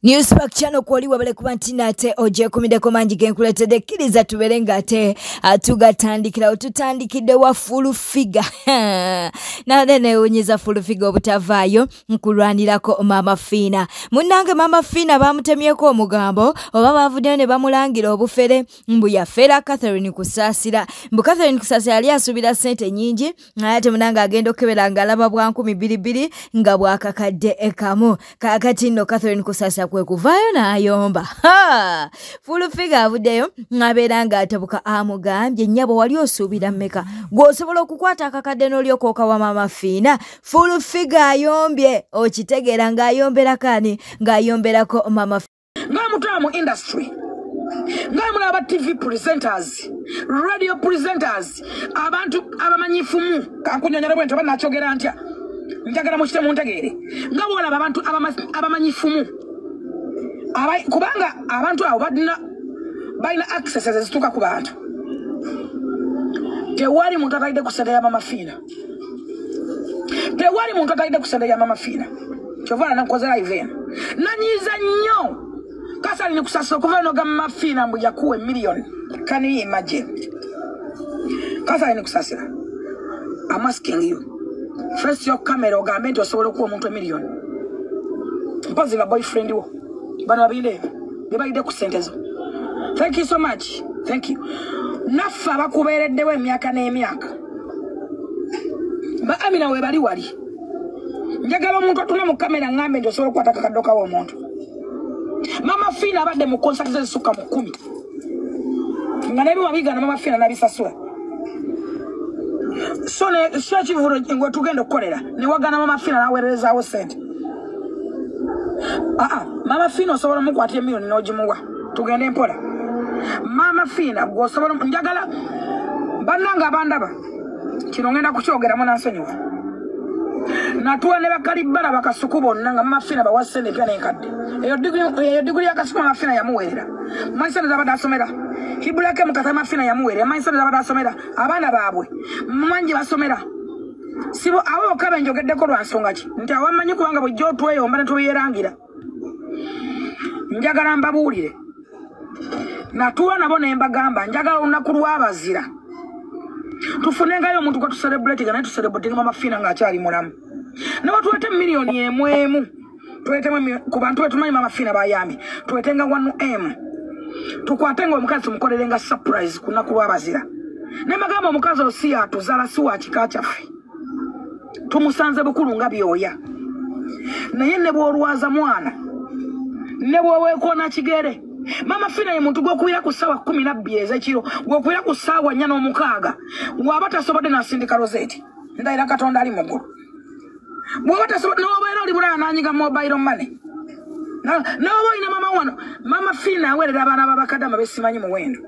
Newspack channel kwali wabale kubantina ate oje kumideko manji genkuletede kiriza tuberenga ate tugatandikira tutandikide wa full figure na dene onyeza full figure obutavayo nkulwanirako Mama Fina munange Mama Fina bamutemyeko omugambo oba bavudde ne bamulangira obufere mbu yafera Catherine Kusasira mbu Catherine Kusasira ali asubira sente nyingi ate munange agenda okebera ngalaba bwa 200 nga bwakakadde ekamu kakati no Catherine Kusasira kwe kuvayo na ayomba full figure avudeyo ngaberanga atabuka amugambye nyabo wali osubira mmeka gwosobola okukwata akakadde n'olyokoka wa Mama Fina full figure ayombye okitegera nga ayombera kani nga ayomberako Mama Fina ngamuta mu industry ngamula aba TV presenters radio presenters abantu abamanyifumu kankunyonyera bwento banachogera ntya njagala mu kitemu ntegere ngabona abantu abamanyifumu kubanga abantu abo balina access ezituka ku bantu tewali muntu ataide kusenda ya Mama Fina tewali muntu ataide kusenda ya Mama Fina chovana nakozera live nanyiza nnyo Catherine Kusasira kuva no ga Mama Fina mbu yakuwe million can you imagine Catherine Kusasira I'm asking you first your camera ogambe nti osobola okuwa omuntu million mpozi na boyfriend wo bano babinde bebaide ku sentezo. Thank you so much. Thank you. Nafa bakubereddewo emyaka n'emyaka. Ba Amina we bali wali. Njagala omuntu atuna mu kamera ngambe nti osobola okukwata akadoka w'omuntu. Mama Fina abadde mu concert z'essuka mu 10. Nga nebi wabigana Mama Fina nabisasula. So ne shachivuro ngo tugenda okukolera ne wagana Mama Fina naweerezaawo sente. Mama Fina osobola mukwatira million n'ogimuwa tugende mpola Mama Fina gwosobola njagala bannanga abandaba kino ngenda kukyogera mu nansonyiwa natuwa ne bakalibala bakasuku bonna nga Mama Fina bawasene pya n'enkadde eyo diguli yakasuku Mama Fina yamuweerera maisana zabadde asomera hibulake mukasa Mama Fina yamuweerera maisana zabadde asomera abaana baabwe mmanji basomera sibo abo okabe njogeddeko lwa nsonga ki nti awamanyi kubanga bujjo otweyomba ne tuyerangira njagala mbabuulire natuwa nabo ne mbagamba njagala olunaku lw'abazira tufunengayo omuntu gwe tucelebrate naye tucelebrating Mama Fina ng'akyali mulamu nawe tuwete miliyoni emu tuwetemu ku bantu betumanyi Mama Fina bayambi tuwetenga 1M tukwatenga omukazi tumukolerenga surprise ku lunaku lw'abazira ne mbagamba omukazi osi atuzaala si wa kika kyaffe tumusanze bukulu nga byoya naye ne bw'olwaza mwana ne bw'oweekoona kigere Mama Fina ye muntu gw'okubeera ku ssaawa 12 ez'ekiro gw'okubeera ku ssaawa 4 n'omukaaga bw'aba tasobodde n'asindika rozeti ndayira Katonda ali mu ggulu bw'oba tasobodde n'obeera oli bulaya n'anyiga mobile money n'oba olina mama wano Mama Fina aweerera abaana b'abakadama besimanyi muwendo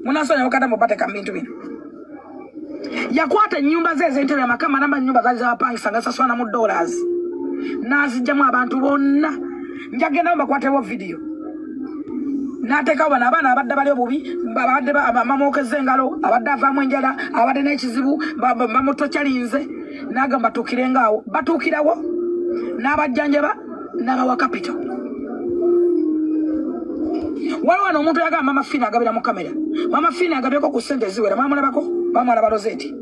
munasonya abakadama bateka mu bintu bino yakwata ennyumba ze ez'entebe amakama namba ennyumba zaali z'abapangisa nga saswana mu $, n'azijjamu abantu bonna njagenda mbakwatewo video n'ateekawo bano abaana abadde bali obubi abadde bamwokezza engalo abadde avaamu enjala abadde n'ekizibu bamutokyalinze n'agamba batuukirenga awo batuukirawo n'abajjanjaba n'abawa kapito waliwo wano omuntu yagamba Mama Fina agabira mu kamera Mama Fina agabyeko ku ssente eziwera bamulabako bamwalaba rozeti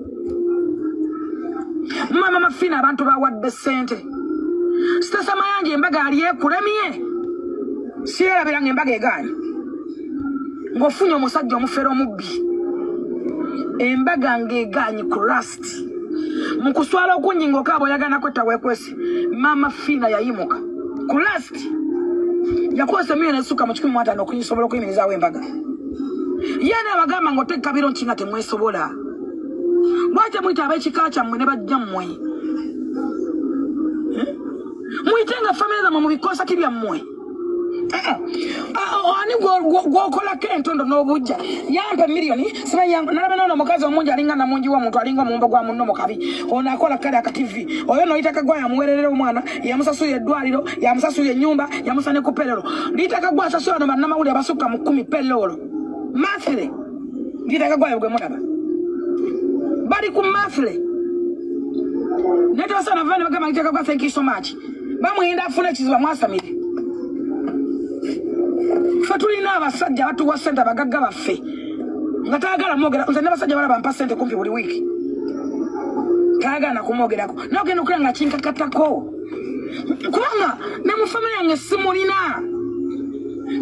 Mama Fina abantu bawadde ssente Sitasa Mayanja embaga ali ekulemye siyerabira ng'embaga egaanyi ng'ofunye omusajja omufere omubbi embaga ng'egaanyi ku last mu kuswala okunyinga okaaba oyagala kwetta weekwesi Mama Fina yayimuka ku last yakozesa miliyoni essuka mu 15 okuyisobola okuyimirizaawo embaga yene abagamba ng'oteka kabiro nkinga temwesobola lwaki muyita ab'ekika kyammwe ne bajja mmwe muyitenga famire zammwe mu bikosaki byammwe ani gwokolako entondo n'obujja yampa miliyoni nalaba nono omukazi omungi alinga namungi w'omuntu alinga omumbo gwa munno mukabi ono akola kale akativi oyo noyitaka gwa yamuweerera omwana yamusasulira eddwaliro yamusasulira ennyumba yamusa ne ku perero liitaka gwa asasulira no bannamawulire abasukka mu 10 perero mathire liitaka gwayo gwe mulaba bali ku mathire netebasana vane bagamba liitaka gwa thank you so much bamuyinda afuna ekizibu amwasamire Fatulina abasajja batuwa ssente abagagga baffe nga taagala mwogera nze n'abasajja balaba mpa ssente kumpi buli wiiki taagala kumwogerako n'ogenda okulaba nga kinkakatako kubanga ne mu famire yange simulina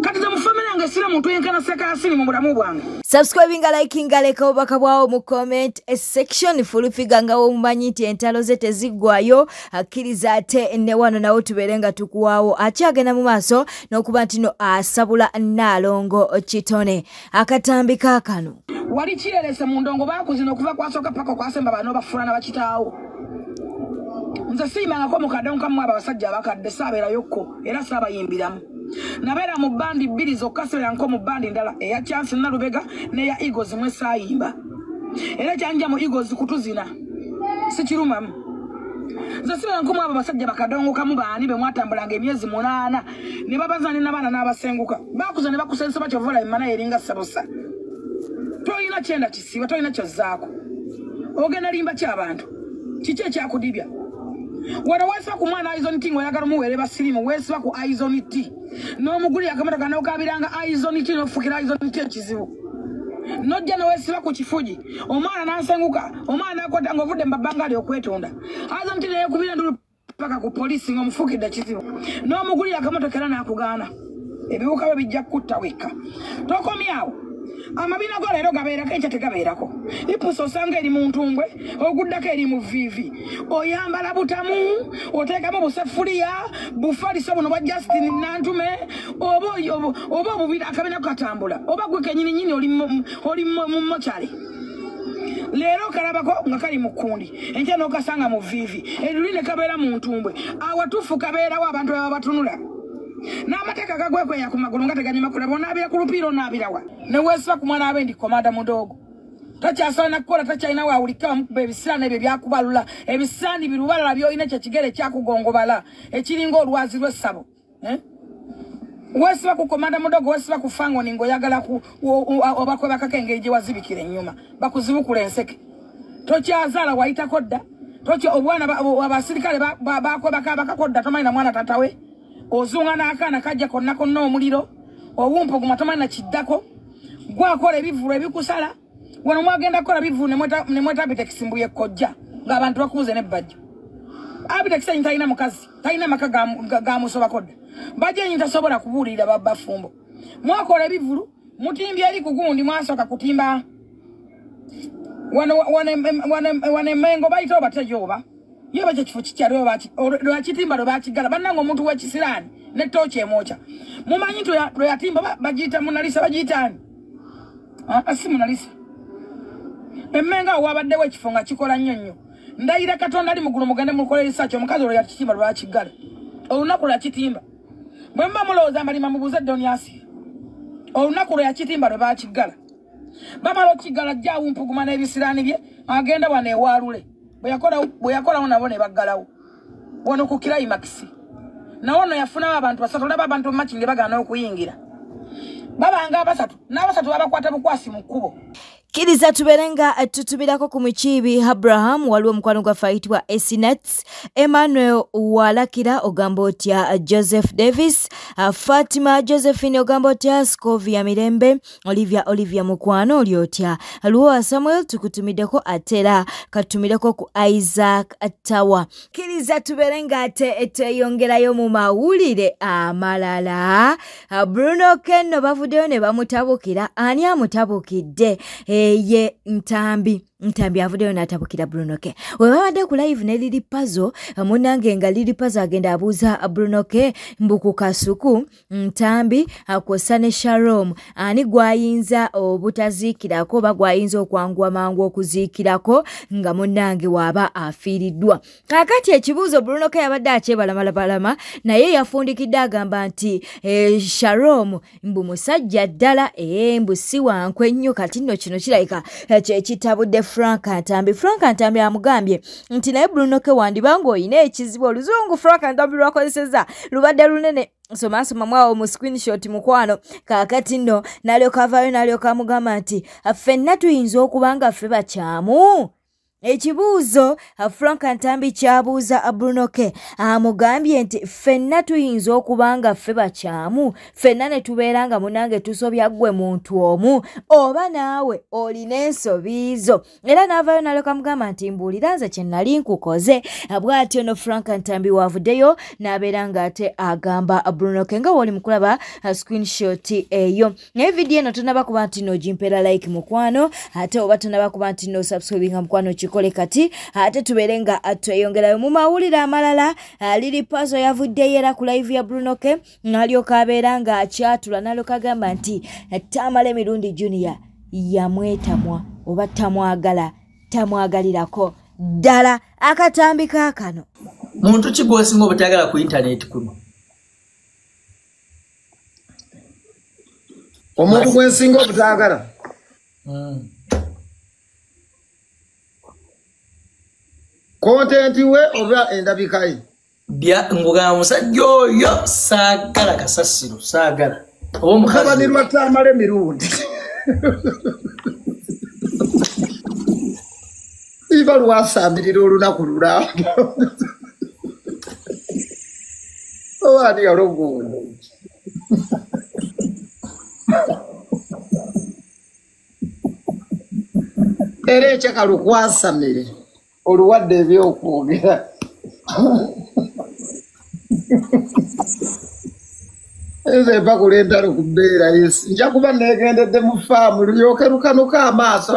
kati ze mu famire yange sira muntu yenkana sekasini mu bulamu bwange. Subscribing, liking, leka obaka bwawo mu comment section. Fulufiga nga womumanyi nti entalo ze teziggwayo akkiriza ate ne wano nawo tubeere nga tukuwaawo akyagenda mu maaso n'okuba nti no asabula Nnaalongo Kitone. Akatambi kaakano wali kirerese mu ndongo baakuzina okuva kwasooka paka kwasemba bano bafuulana bakitaawo. Nze siimangako mu kadonka mu abasajja abakadde saabeerayokko era saabayimbiramu. Nabeera mu bandi bbiri zokka sebeeranko mu bandi ndala eya Chance Nalubega n'eya Eagles mwe saayimba. Era kyanja mu Eagles kutuzina sikirumamu. Nze sibeeranko mu abo basajja bakadongokamu baani be mwatambulanga emyezi 8 ne babazana n'abaana n'abasenguka. Baakuza ne bakusensa bakyovola emmana eringa sabusa. Toyina kyenda kisiiba, toyina kyozzaako. Ogenda limba ky'abantu. Kiki ekyakudibya? Wano weesiba ku mwana Aizon T ng'oyagala muweere basirimu, weesiba ku Aizon T. N'omugulira akamotoka n'okabiranga Aizon T n'ofukira Aizon T ekizibu. N'ojja ne weesiba ku kifugi, omwana n'asenguka, omwana n'akwata ng'ovudde mu babbangali okwetonda. Aizon T n'eyeekubira ndulu paka ku poliisi ng'omufukidde ekizibu. N'omugulira akamotoka era n'akugaana. Ebiwuka bwe bijja kutta wekka. Tokomyawo. Amabina go leero gabeerako ekyo tegabeerako. Ipuso osanga eri mu ntumbwe, oguddako eri mu vivi. Oyambala butamu, oteekamu busefuliya, bufaliso buno bwa Justin Nantume, oba obubira akabina katambula. Oba gwe kenyini oli mu mochari. Leero kalabako nga kali mu kkundi. Enkya n'okasanga mu vivi. Eruli ne kabeera mu ntumbwe. Awatuufu kabeerawo abantu baba batunula. N'amateeka gagwekweya ku magulu nga teganyuma kulaba onaabira ku lupiira onaabirawa. Ne weesiba ku mwana abe ndi komanda mudogo. Takyasaana kukola takyalina waawulika bamukuba ebisiraani ebyo byakubalula. Ebisiraani birubalala by'olina ekyo kigere kyakugongobala ekiringa olwazi lw'essabo. Weesiba ku komanda mudogo, weesiba ku fangoni ng'oyagala obakweba kakengeri gye wazibikira ennyuma. Bakuzibukula enseke. Tokyazaala wayitako dda. Obwana abasirikale bakwebaka bakakodda tomanyi na mwana tatawe. Ozunga n'akaana kajja konna konna omuliro owumpa gumatoma na kiddako gwakola ebivulu ebikusala wano mwagenda kola bivulu ne mweta Abitex mbuye kojja ng'abantu bakubuze n'ebbajjo. Abitex enyi talina mukazi talina maka ga musoba kodda bajja enyi tasobola kubuulirira babbafumbo. Mwakola ebivulu mutimbye eri ku gundi mwasooka kutimba wano Emmengo bayita oba tejoba. Yoba kifo kikyali lwa kitimba lwe bakigala bannanga omuntu w'ekisiraani ne tooki emwoca. Mumanyi nti lwe yatimba bagiyita Munalisa bagiyitaani? Si Munalisa. Emmengo awo wabaddewo ekifo nga kikola nnyo nnyo. Ndayira Katonda ali mugulu mugende mukole research omukazi olwo yakitimba lwe bakigala. Olunaku lwe yakitimba. Bwe mba mulowooza mbalima mubuuze Doniasi. Olunaku lwe yakitimba lwe bakigala. Bamala okigala ajja awumpuguma n'ebisiraani bye agenda wano ewaalule. Bwe yakola nabo ne baggalawo wano ku Climax nawo no yafunawo abantu basatu olaba abantu matchinge bagana okuyingira babanga abasatu n'abasatu babakwata bukwasi mu kkubo. Kiriza tuberenga tutubirako ku Mukiibi Abraham waliwo mukwano gwa fayitibwa Esinets Emmanuel Walakira ogamba otya Joseph Davis Fatima Josephine ogamba otya Scovia Mirembe Olivia mukwano oli otya Luwa Samuel tukutumiddeko atera katumireko ku Isaac Tawa. Kiriza tuberenga ate eteyongerayo mu mawulire amalala. Bruno Kenno bavuddeyo ne bamutabukira. Ani amutabukidde? Ye Ntambi avuddeyo n'atabukira Bruno K. We babadde ku live ne Lili Puzzle munange nga Lili Puzzle agenda abuuza Bruno K mbuku kasuku Ntambi akosa ne Shalom ani gwayinza obutaziikirako oba gwayinza okwanguwa mangu okuziikirako nga munange waaba afiiriddwa. Kakati ekibuuzo Bruno K yabadde akyebalamalama naye yafundikidde agamba nti Shalom mbu musajja ddala mbu si wankwe nnyo kati nno kino kirabika kyekitabudde Frank Ntambi amugambye nti naye Bruno K wandibanga oyina ekizibu oluzungu Frank Ntambi lwakozeseza lubadde lunene soma mwawo mu screenshot mukwano kakati nno nalyoka avaayo nalyoka amugamba nti ffenna tuyinza okubanga ffe bakyamu Ekibuuzo Frank Ntambi kyabuuza Bruno K amugambye nti ffenna tuyinza okuba nga ffe bakyamu ffenna ne tubeera nga munange tusobya ggwe muntu omu oba naawe olina ensobiizo era n'avaayo n'aleka mugamba nti mbuulira nze kye nnali nkukoze bw'atyo no Frank Ntambi waavuddeyo n'abeera ng'ate agamba Bruno K nga woli mukulaba screenshot eyo naye vidiyo eno tonaba kuba nti n'ogimpeera like mukwano ate oba tonaba kuba nti n'osubscribinga mukwano kikole kati ate tubeere nga tweyongerayo mu mawulire amalala Lili Pazo yavuddeyo era ku live ya Bruno K n'alyoka abeera nga akyatula n'alyoka agamba nti Tamale Emirundi Junior yamwetamwa oba tamwagalirako ddala akatambi kaakano muntu ki gw'osinga obutayagala ku internet kuno omuntu gwensinga obutayagala kontenti we oba endabika ye ngugamba musajja oyo saagala kasasiro saagala oba omukazi kabanirwa Tamale Emirundi iba lwasambirira olunaku lulamba owaani yalogondo era ekyakalu kwasamire oluwadde ebyokwogera nze mpakula entalo ku bbeera yesi nja kuba neegendedde mu faamu lulyoke lukanuka amaaso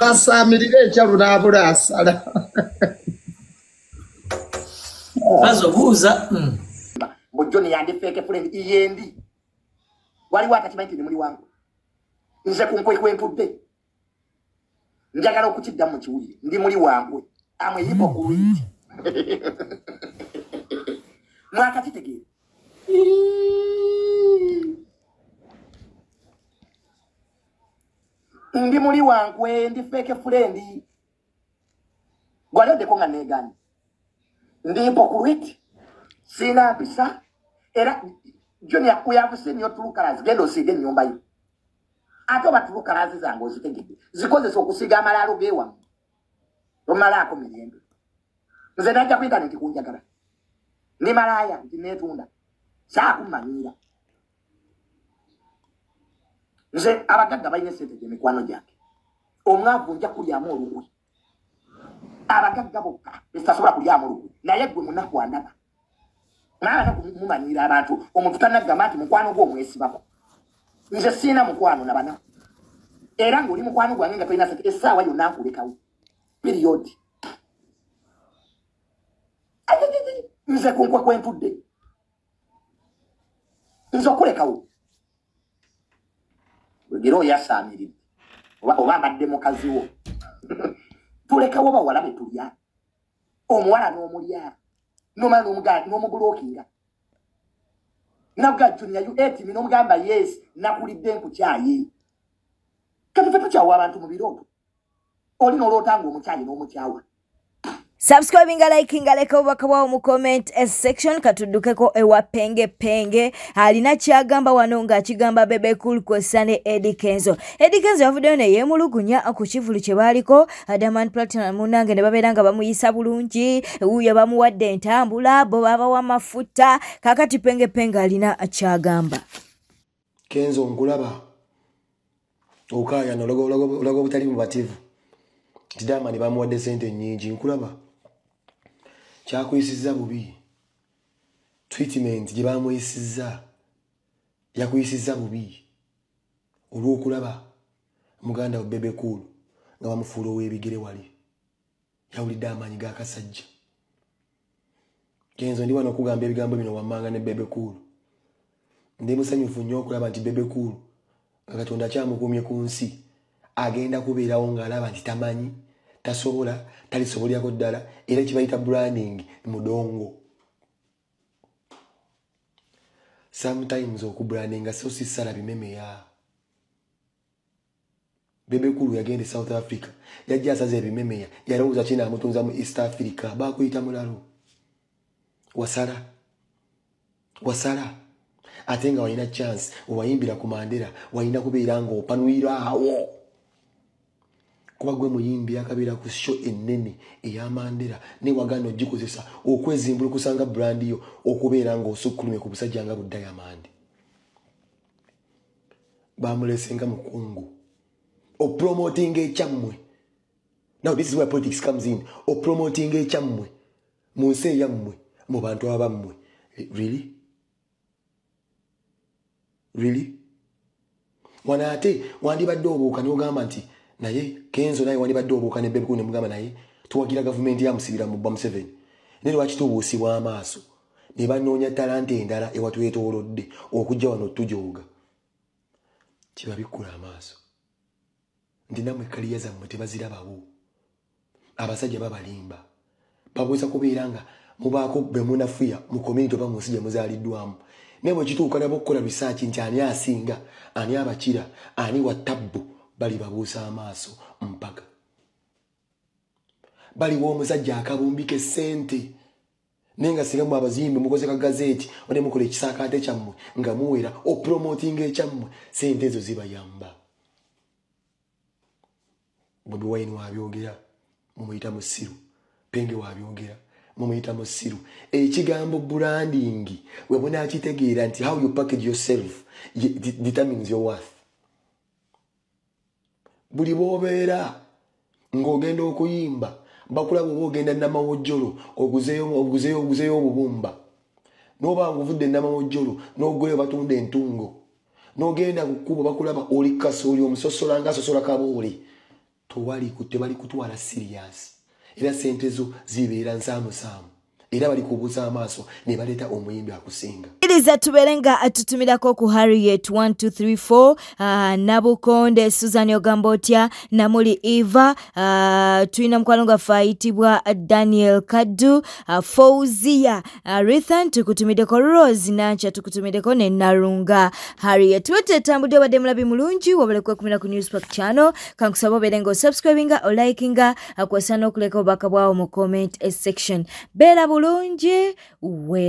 asaamirira ekyalu n'abula asala bazobuuza Bujoni yandi fake friend iyendi waliwo atakimanyi nti muli wangu nze kunkwekwe njagala okukidda mu kiwulire ndi muli wangu amwe yipo kuwiti mwakatitegere ndi muli wangu ndi fake friend gwalodeko nga negani ndi hypocrite sina mpisa era Junior uyavuse niyo tulukarazi gendo osige nyumba ye ate batulukarazi zange ozitegedde zikozesa okusiga amalalo gewa omalaako mirembe nze najja ku internet kunjagala ndi malaya nti netunda saakumanyira nze abagagga balina sente gyemikwano gyange omwavu nja kulyamu olukwe abagagga bokka ezitasobola kulyamu olukwe naye gwe munaku andaba naana kumumanyira abantu omuntu tanagamba nti mukwano gwo omwesibako nze siina mukwano nabanaku era ng'oli mukwano gwange nga tolina sente essaawa yonna nkulekawo piriyodi nze kunkwe kwentudde nze okulekawo wegera oyasaamiridde oba mbadde mukazi wo tulekawo bawala be tulya omuwala n'omulya nomala n'omubulookinga nakuga Junior you ate me n'omugamba yes nakulidde nkukyaye kati fe tukyawa abantu mu birooto oli n'olootanga omukyaye n'omukyawa subscribing liking aleka obubaka bwawo mu comment section katuddukeko ewa penge alina kyagamba wano ng'akigamba Bebe Cool kw'ossa ne Eddie Kenzo yavuddeyo ne yeemulugunya ku kivulu kye baaliko Diamond Platinum munange ne babeera nga bamuyisa bulungi wuuyo bamuwadde entambula bo babawa amafuta kakati penge alina kyagamba Kenzo nkulaba okaaya nolago butali mubativu nti Diamond bamuwadde sente nnyingi nkulaba kyakuyisizza bubi treatment gye bamuyisizza yakuyisizza bubi olw'okulaba muganda wa Bebe Cool nga bamufuula ow'ebigere wali yawulidde amaanyi g'akasajja Kenzo ndi wano okugamba ebigambo bino wammanga ne Bebe Cool ndi musanyufu nnyo okulaba nti Bebe Cool nga Katonda kyamukuumye ku nsi agenda kubeerawo ng'alaba nti tamanyi tasobola talisobolyako ddala era kibayita branding mudongo sometimes okubrandinga so sisala bimemeya Bebe Cool yagenda South Africa yajja asaze ebimemeya yalowooza kina amutunza mu East Africa bakuyita mulalo wasala ate nga walina chance owayimbira ku Mandela walina kubeera nga opanuira awo kuba gwe muyimbi akabeera ku show ennene eya Mandela ne wagano gikozesa okwezimbula kusanga brand yo okubeera nga osukkulumye ku busajja nga bu Diamond bamulesenga mukungu o promoting ekyamwe. Now this is where politics comes in. O promoting ekyamwe mu nsi yammwe mu bantu abammwe. Really? Wanate wandibadde obuuka n'ogamba nti naye Kenzo naye wandibadde obuuka ne Bebe Cool ne mugamba naye tuwagira government ya musibira mu Bam7 ne lwaki tubuusibwa amaaso ne banoonya talante endala ewatwetoolodde okujja wano tujooga kiba bikula amaaso ndi namwe kaliya zammwe tebazirabawo abasajja babalimba babuuza kubeera nga mubaako be munafuya mu community oba mu nsi gye muzaaliddwamu naye bwe kituuka nabo okukola research nti ani asinga ani abakira ani wa tabbu bali babuusa amaaso mpaka baliwo omusajja akabumbike ssente naye nga singa mu abazimbi mukoze ka gazeti ode mukola ekisaakaate kyammwe nga muwera opromoting ekyammwe ssente ezo zibayamba Bobi Wine wabyogera mumuyita musiru Penge wabyogera mumuyita musiru ekigambo branding we munakitegeera nti how you package yourself determines your worth buli bobeera ng'ogenda okuyimba bakulaba ogenda namawojjolo oguzeyo obubumba n'oba nguvudde namawojjolo n'ogoyo batunda entungo n'ogenda kukuba bakulaba oli kasooli omusosola nga asosola kabooli tebali kutwala serious era sente zo zibeera nsaamusaamu era bali kubuuza amaaso ne baleeta omuyimbi akusinga Iriza tuberenga atutumirako ku Harriet 1234 Nabukonde Susan Ogambotya Namuli Eva tuina mkwano nga faitibwa Daniel Kadu Fauzia Rithan tukutumideko Rose Nancha tukutumideko ne Narunga Harriet wete tambudde wadde mulabi mulungi wabalekwe kumira ku Newspark channel kankusaba berengo subscribinga o likinga akwasana okuleka obaka bwawo mu comment section bera bulungi wera